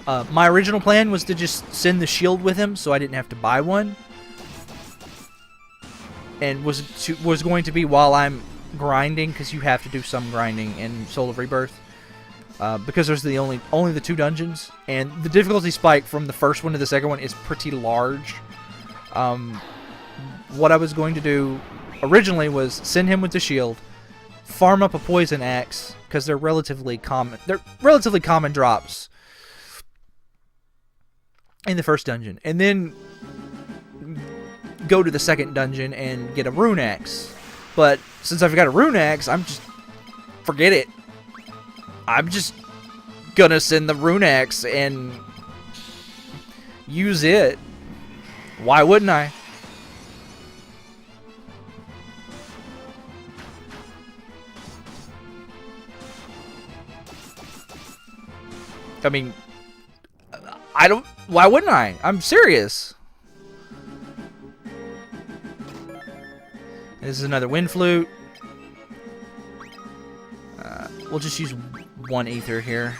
My original plan was to just send the shield with him so I didn't have to buy one. And was going to be while I'm grinding, because you have to do some grinding in Soul of Rebirth. Because there's only the 2 dungeons, and the difficulty spike from the first one to the second one is pretty large. What I was going to do originally was send him with the shield, farm up a poison axe, because they're relatively common. They're relatively common drops in the first dungeon, and then go to the second dungeon and get a Rune Axe. But since I've got a Rune Axe, forget it. I'm just gonna send the Rune Axe and use it. Why wouldn't I? I mean, why wouldn't I? I'm serious. This is another wind flute. We'll just use 1 ether here.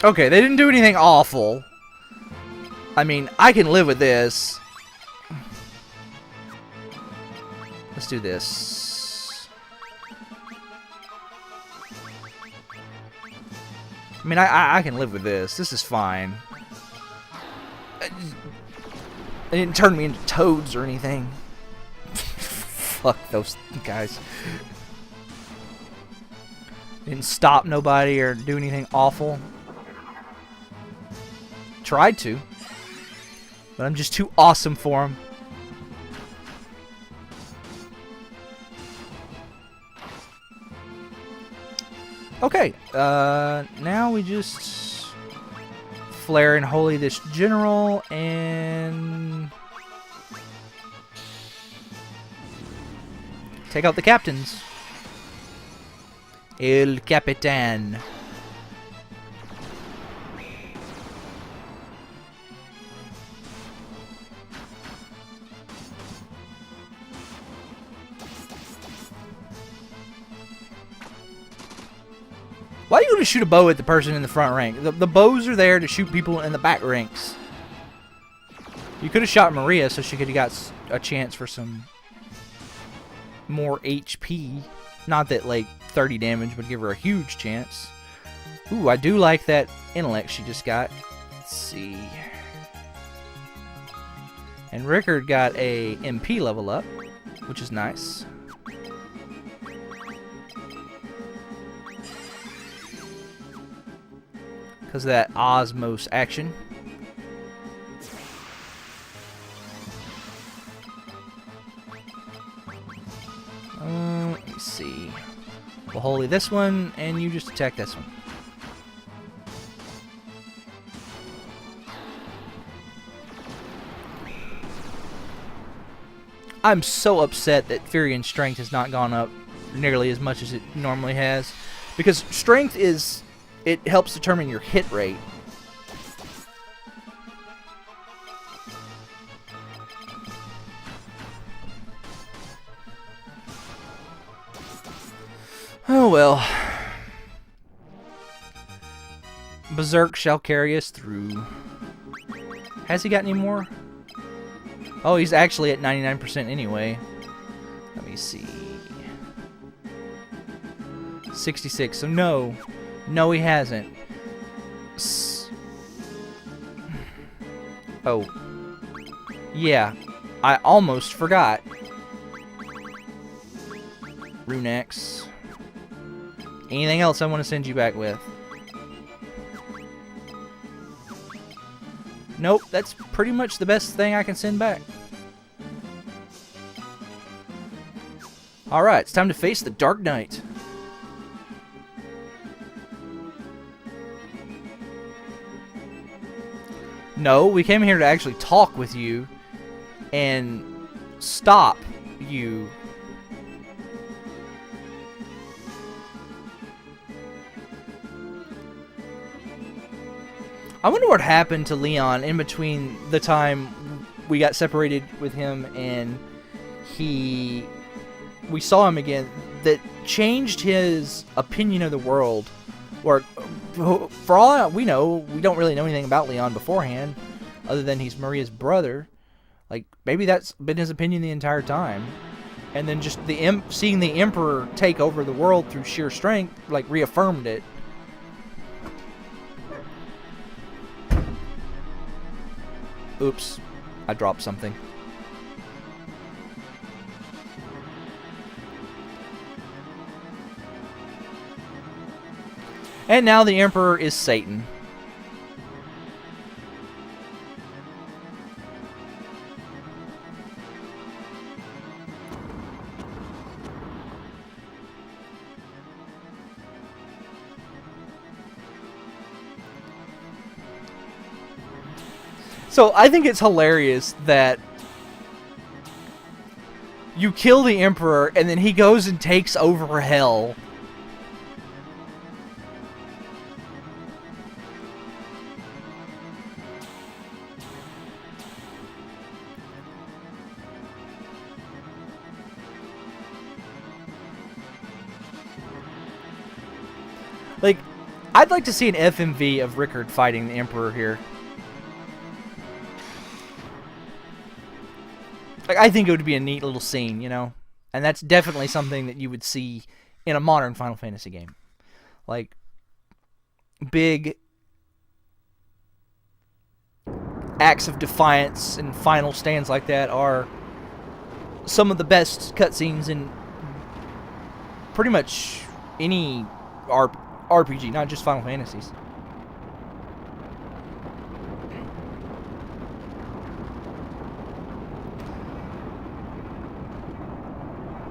Okay, they didn't do anything awful. I mean, I can live with this. Let's do this. I mean, I can live with this. This is fine. It didn't turn me into toads or anything. Fuck those guys. Didn't stop nobody or do anything awful. Tried to. But I'm just too awesome for him. Okay, now we just flare and holy this general and take out the captains. El Capitan. Why are you going to shoot a bow at the person in the front rank? The bows are there to shoot people in the back ranks. You could have shot Maria so she could have got a chance for some more HP. Not that, like, 30 damage would give her a huge chance. Ooh, I do like that intellect she just got. Let's see. And Ricard got a MP level up, which is nice. Because of that Osmos action. Let me see. We'll holy this one, and you just attack this one. I'm so upset that Fury and Strength has not gone up nearly as much as it normally has. Because Strength is... it helps determine your hit rate. Oh well. Berserk shall carry us through. Has he got any more? Oh, he's actually at 99% anyway. Let me see. 66, so no. No, he hasn't. Oh. Yeah. I almost forgot. Rune Axe. Anything else I want to send you back with? Nope, that's pretty much the best thing I can send back. Alright, it's time to face the Dark Knight. No, we came here to actually talk with you and stop you. I wonder what happened to Leon in between the time we got separated with him and we saw him again, that changed his opinion of the world. Or, for all we know, we don't really know anything about Leon beforehand, other than he's Maria's brother. Like, maybe that's been his opinion the entire time. And then just seeing the Emperor take over the world through sheer strength, like, reaffirmed it. Oops, I dropped something. And now the Emperor is Satan. So I think it's hilarious that you kill the Emperor and then he goes and takes over Hell. Like, I'd like to see an FMV of Ricard fighting the Emperor here. Like, I think it would be a neat little scene, you know? And that's definitely something that you would see in a modern Final Fantasy game. Like, big acts of defiance and final stands like that are some of the best cutscenes in pretty much any RPG, not just Final Fantasies.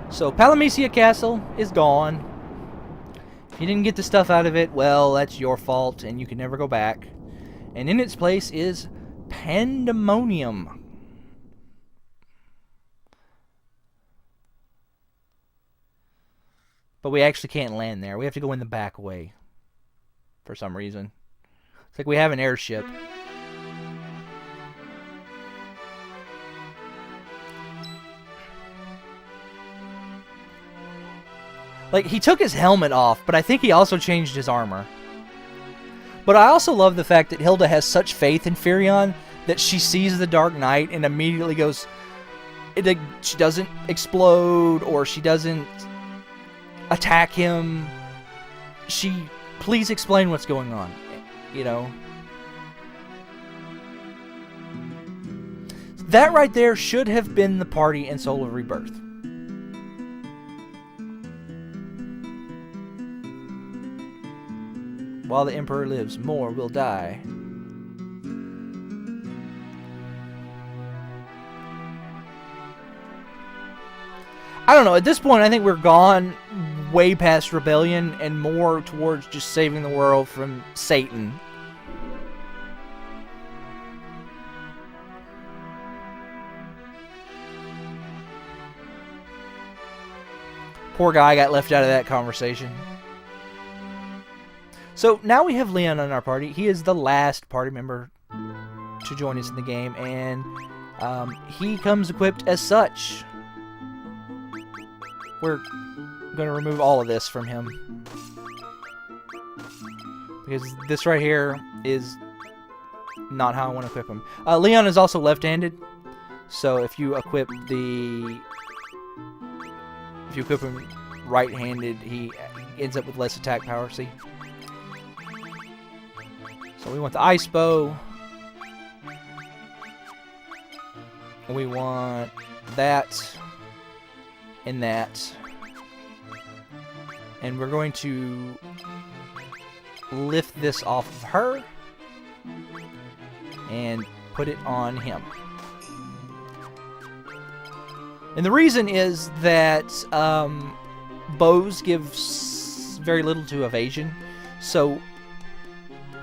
So, Palamecia Castle is gone. If you didn't get the stuff out of it, well, that's your fault, and you can never go back. And in its place is Pandemonium. But we actually can't land there. We have to go in the back way. For some reason. It's like we have an airship. Like, he took his helmet off, but I think he also changed his armor. But I also love the fact that Hilda has such faith in Firion that she sees the Dark Knight and immediately goes... she doesn't explode, or she doesn't attack him. She... Please explain what's going on, you know? That right there should have been the party in Soul of Rebirth. While the Emperor lives, more will die. I don't know, at this point I think we're gone way past rebellion and more towards just saving the world from Satan. Poor guy got left out of that conversation. So now we have Leon in our party. He is the last party member to join us in the game, and he comes equipped as such. We're going to remove all of this from him, because this right here is not how I want to equip him. Leon is also left-handed, so if you equip him right-handed, he ends up with less attack power. See? So we want the ice bow. We want that and that. And we're going to lift this off of her and put it on him. And the reason is that bows give very little to evasion. So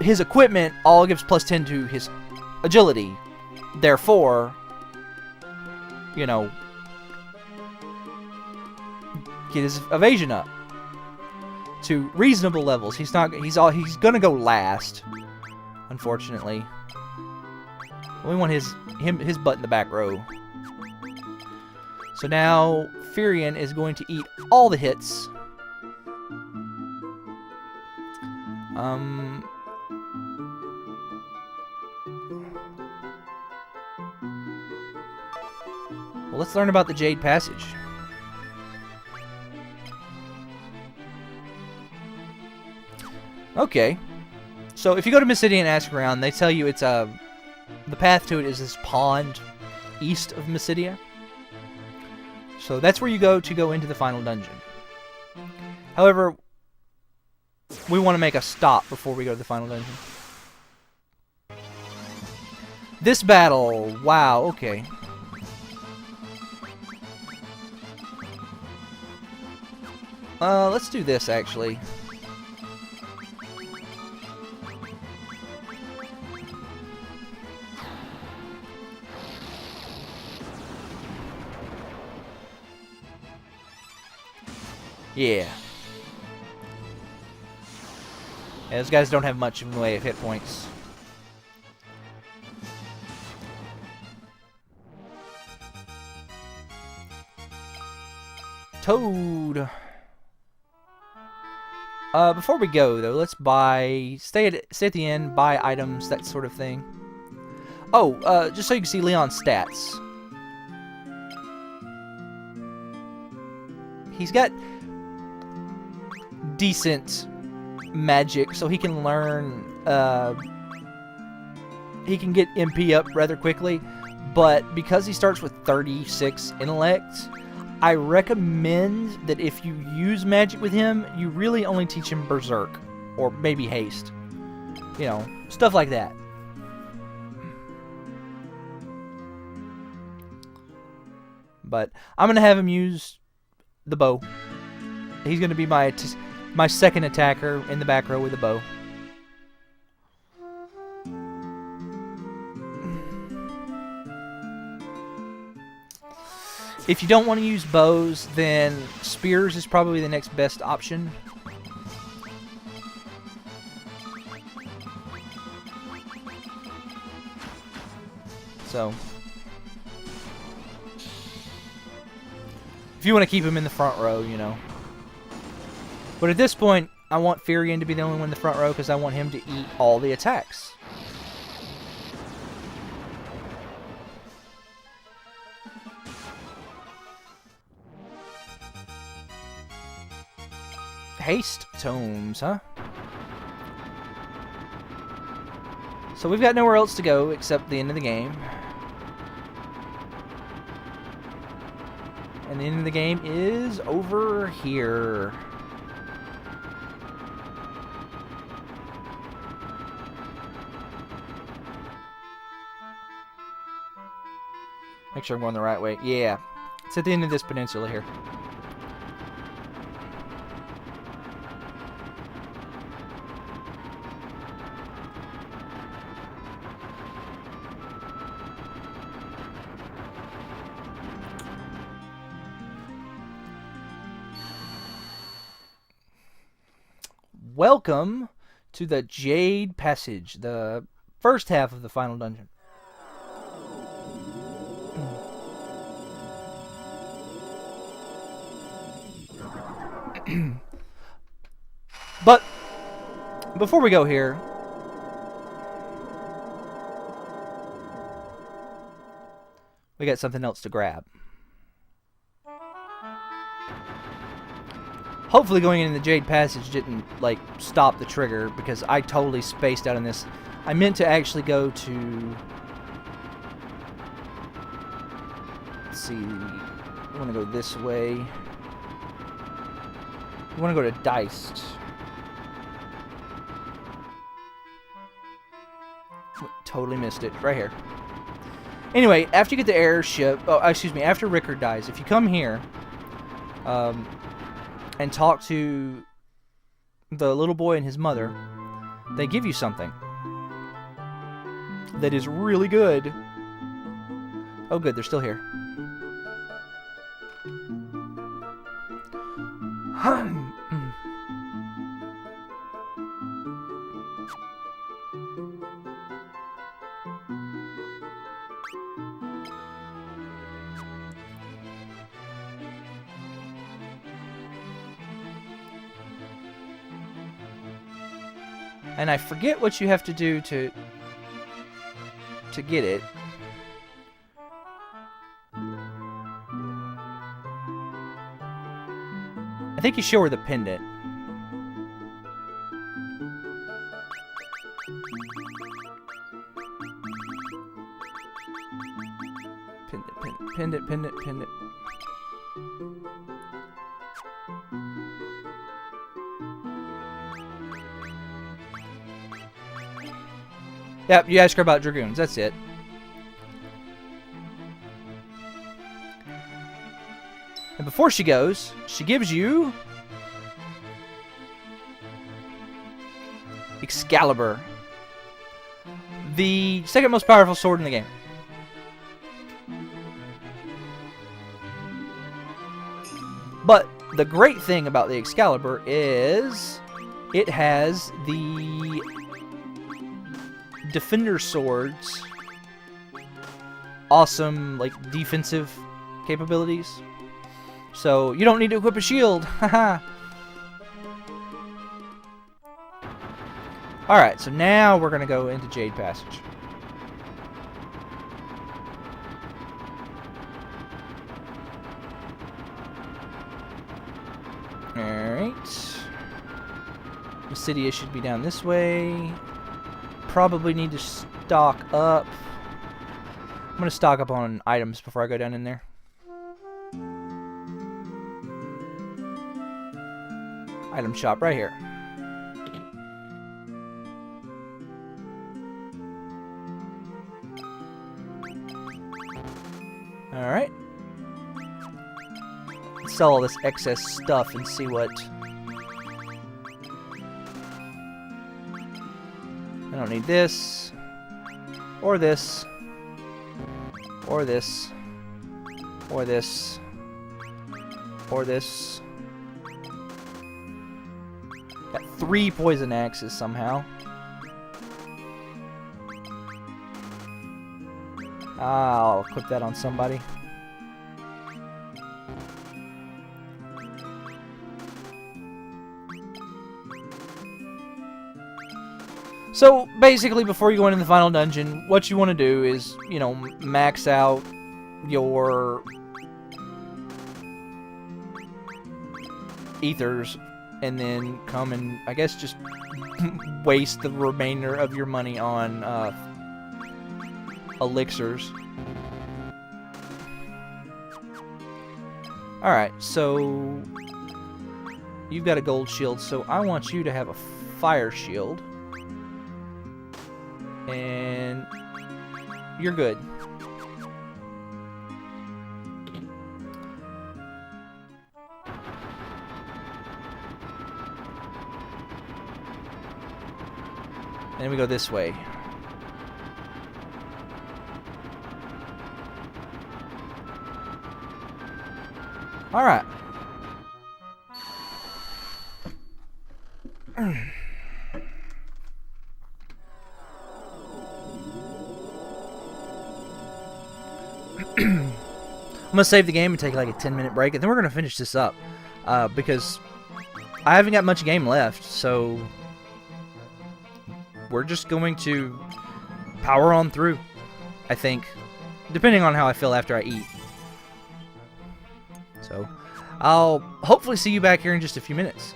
his equipment all gives plus 10 to his agility. Therefore, you know, get his evasion up to reasonable levels. He's gonna go last, unfortunately. We want his butt in the back row. So now Furion is going to eat all the hits. Well, let's learn about the Jade Passage. Okay. So if you go to Mysidia and ask around, they tell you it's the path to it is this pond east of Mysidia. So that's where you go into the final dungeon. However, we want to make a stop before we go to the final dungeon. This battle, wow, okay. Let's do this actually. Yeah. Those guys don't have much in the way of hit points. Toad. Before we go though, let's stay at the inn, buy items, that sort of thing. Oh, just so you can see Leon's stats. He's got decent magic, so he can learn, he can get MP up rather quickly, but because he starts with 36 intellect, I recommend that if you use magic with him, you really only teach him Berserk, or maybe Haste. You know, stuff like that. But I'm going to have him use the bow. He's going to be my second attacker in the back row with the bow. If you don't want to use bows, then spears is probably the next best option. So, if you want to keep him in the front row, you know. But at this point, I want Furion to be the only one in the front row because I want him to eat all the attacks. Haste tomes, huh? So we've got nowhere else to go except the end of the game. And the end of the game is over here. Make sure I'm going the right way. Yeah. It's at the end of this peninsula here. Welcome to the Jade Passage, the first half of the final dungeon. But before we go here, we got something else to grab. Hopefully going into the Jade Passage didn't, like, stop the trigger, because I totally spaced out on this. I meant to actually go to... Let's see... I want to go this way. I want to go to Diced. Totally missed it. Right here. Anyway, after you get the airship... Oh, excuse me. After Ricard dies, if you come here... and talk to the little boy and his mother, they give you something that is really good. Oh good, they're still here. And I forget what you have to do to get it. I think you show her the pendant. Pendant. Yep, you ask her about dragoons. That's it. And before she goes, she gives you Excalibur, the second most powerful sword in the game. But the great thing about the Excalibur is it has the Defender Sword's awesome, like, defensive capabilities. So you don't need to equip a shield. Haha. Alright, so now we're going to go into Jade Passage. Alright. Mysidia should be down this way. Probably need to stock up. I'm going to stock up on items before I go down in there. Item shop right here. Alright. Let's sell all this excess stuff and see what... I don't need this. Or this. Or this. Or this. Or this. Got 3 poison axes somehow. I'll equip that on somebody. So, basically, before you go into the final dungeon, what you want to do is, you know, max out your ethers, and then come and, I guess, just waste the remainder of your money on elixirs. Alright, so you've got a gold shield, so I want you to have a fire shield. And you're good. And we go this way. All right. I'm going to save the game and take like a 10-minute break, and then we're going to finish this up. Because I haven't got much game left, so we're just going to power on through, I think. Depending on how I feel after I eat. So, I'll hopefully see you back here in just a few minutes.